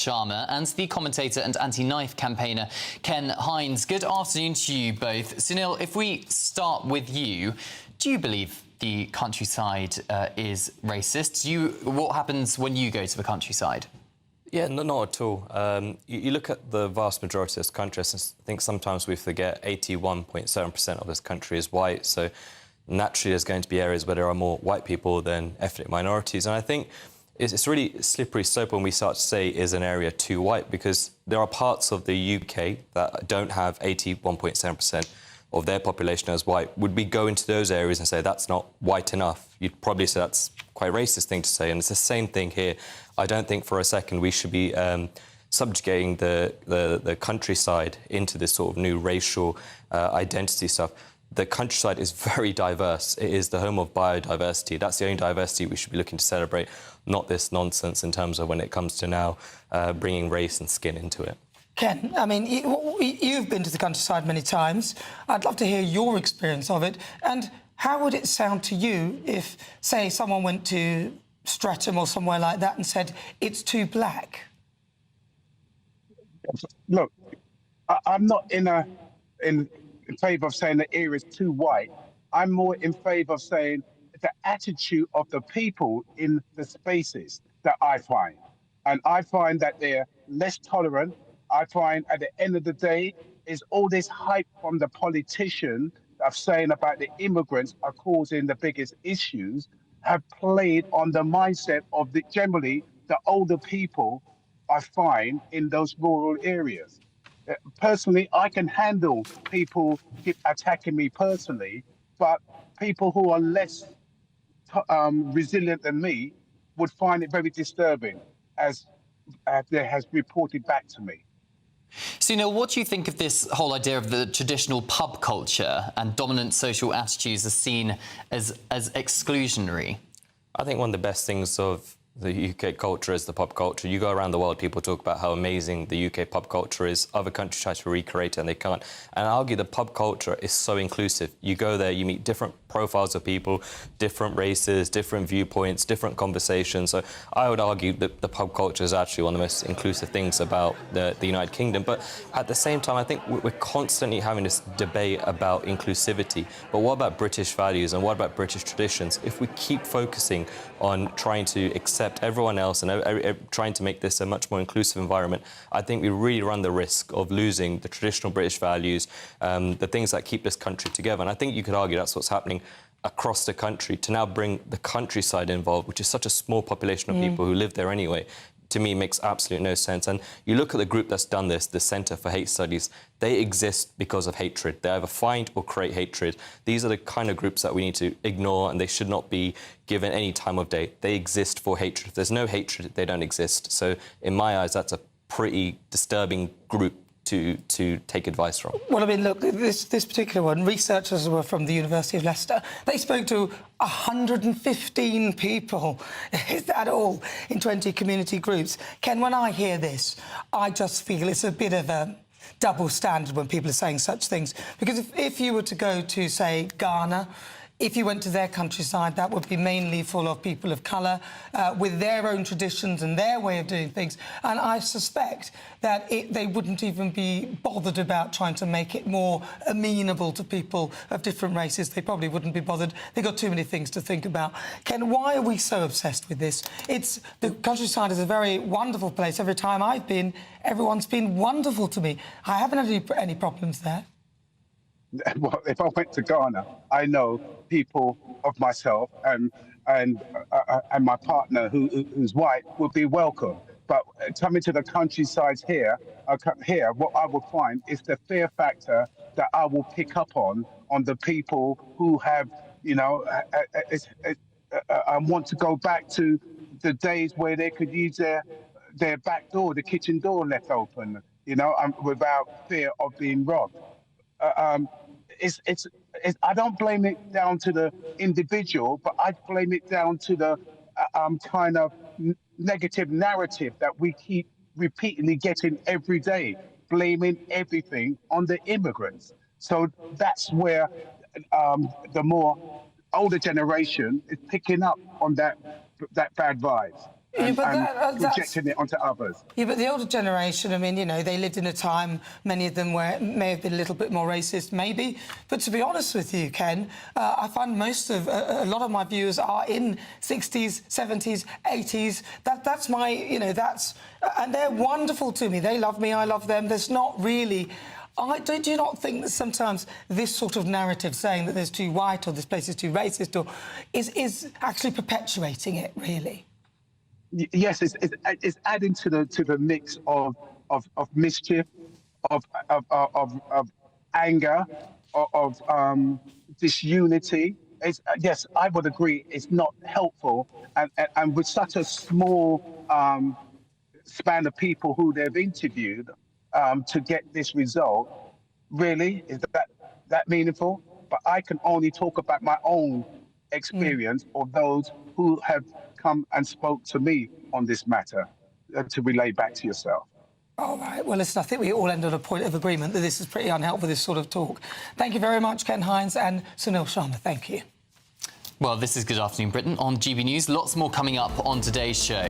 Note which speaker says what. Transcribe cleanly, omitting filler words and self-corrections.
Speaker 1: Sharma and the commentator and anti-knife campaigner Ken Hines. Good afternoon to you both. Sunil, if we start with you, do you believe the countryside is racist? What happens when you go to the countryside?
Speaker 2: Yeah, not at all. You look at the vast majority of this country, I think sometimes we forget 81.7% of this country is white, so naturally there's going to be areas where there are more white people than ethnic minorities, and I think it's really slippery slope when we start to say, is an area too white? Because there are parts of the UK that don't have 81.7% of their population as white. Would we go into those areas and say that's not white enough? You'd probably say that's quite a racist thing to say, and it's the same thing here. I don't think for a second we should be subjugating the countryside into this sort of new racial identity stuff. The countryside is very diverse. It is the home of biodiversity. That's the only diversity we should be looking to celebrate, not this nonsense in terms of when it comes to now bringing race and skin into it.
Speaker 3: Ken, I mean, you've been to the countryside many times. I'd love to hear your experience of it. And how would it sound to you if, say, someone went to Streatham or somewhere like that and said, it's too black?
Speaker 4: Look, I'm not in favour of saying the area is too white. I'm more in favour of saying the attitude of the people in the spaces that I find. And I find that they're less tolerant. I find at the end of the day is all this hype from the politician of saying about the immigrants are causing the biggest issues have played on the mindset of generally the older people I find in those rural areas. Personally, I can handle people attacking me personally, but people who are less resilient than me would find it very disturbing, as there has reported back to me.
Speaker 1: Sunil, what do you think of this whole idea of the traditional pub culture and dominant social attitudes are seen as exclusionary?
Speaker 2: I think one of the best things of the UK culture is the pub culture. You go around the world, people talk about how amazing the UK pub culture is. Other countries try to recreate it and they can't. And I argue the pub culture is so inclusive. You go there, you meet different profiles of people, different races, different viewpoints, different conversations. So I would argue that the pub culture is actually one of the most inclusive things about the United Kingdom. But at the same time, I think we're constantly having this debate about inclusivity. But what about British values and what about British traditions? If we keep focusing on trying to accept everyone else and trying to make this a much more inclusive environment, I think we really run the risk of losing the traditional British values, the things that keep this country together. And I think you could argue that's what's happening across the country. To now bring the countryside involved, which is such a small population of people who live there anyway, to me makes absolutely no sense. And you look at the group that's done this, the Centre for Hate Studies, they exist because of hatred. They either find or create hatred. These are the kind of groups that we need to ignore, and they should not be given any time of day. They exist for hatred. If there's no hatred, they don't exist. So in my eyes, that's a pretty disturbing group to take advice from.
Speaker 3: Well, I mean, look, this particular one, researchers were from the University of Leicester. They spoke to 115 people, is that all, in 20 community groups. Ken, when I hear this, I just feel it's a bit of a double standard when people are saying such things. Because if you were to go to, say, Ghana, if you went to their countryside, that would be mainly full of people of colour, with their own traditions and their way of doing things. And I suspect that they wouldn't even be bothered about trying to make it more amenable to people of different races. They probably wouldn't be bothered. They've got too many things to think about. Ken, why are we so obsessed with this? The countryside is a very wonderful place. Every time I've been, everyone's been wonderful to me. I haven't had any problems there.
Speaker 4: Well, if I went to Ghana, I know people of myself and my partner who's white would be welcome. But coming to the countrysides here, what I will find is the fear factor that I will pick up on the people who have, you know, want to go back to the days where they could use their back door, the kitchen door left open, you know, without fear of being robbed. I don't blame it down to the individual, but I blame it down to the kind of negative narrative that we keep repeatedly getting every day, blaming everything on the immigrants. So that's where the more older generation is picking up on that bad vibes. and
Speaker 3: that's-
Speaker 4: projecting it onto others.
Speaker 3: Yeah, but the older generation, I mean, you know, they lived in a time, many of them, where it may have been a little bit more racist, maybe. But to be honest with you, Ken, I find a lot of my viewers are in 60s, 70s, 80s. That's my, you know, and they're wonderful to me. They love me, I love them. There's not really... do you not think that sometimes this sort of narrative, saying that there's too white or this place is too racist, or is actually perpetuating it, really?
Speaker 4: Yes, it's adding to the mix of mischief, of anger, of disunity. Yes, I would agree. It's not helpful, and with such a small span of people who they've interviewed to get this result, really, is that meaningful? But I can only talk about my own experience or those who have come and spoke to me on this matter to relay back to yourself.
Speaker 3: All right. Well, listen, I think we all end on a point of agreement that this is pretty unhelpful, this sort of talk. Thank you very much, Ken Hines and Sunil Sharma. Thank you.
Speaker 1: Well, this is Good Afternoon Britain on GB News. Lots more coming up on today's show.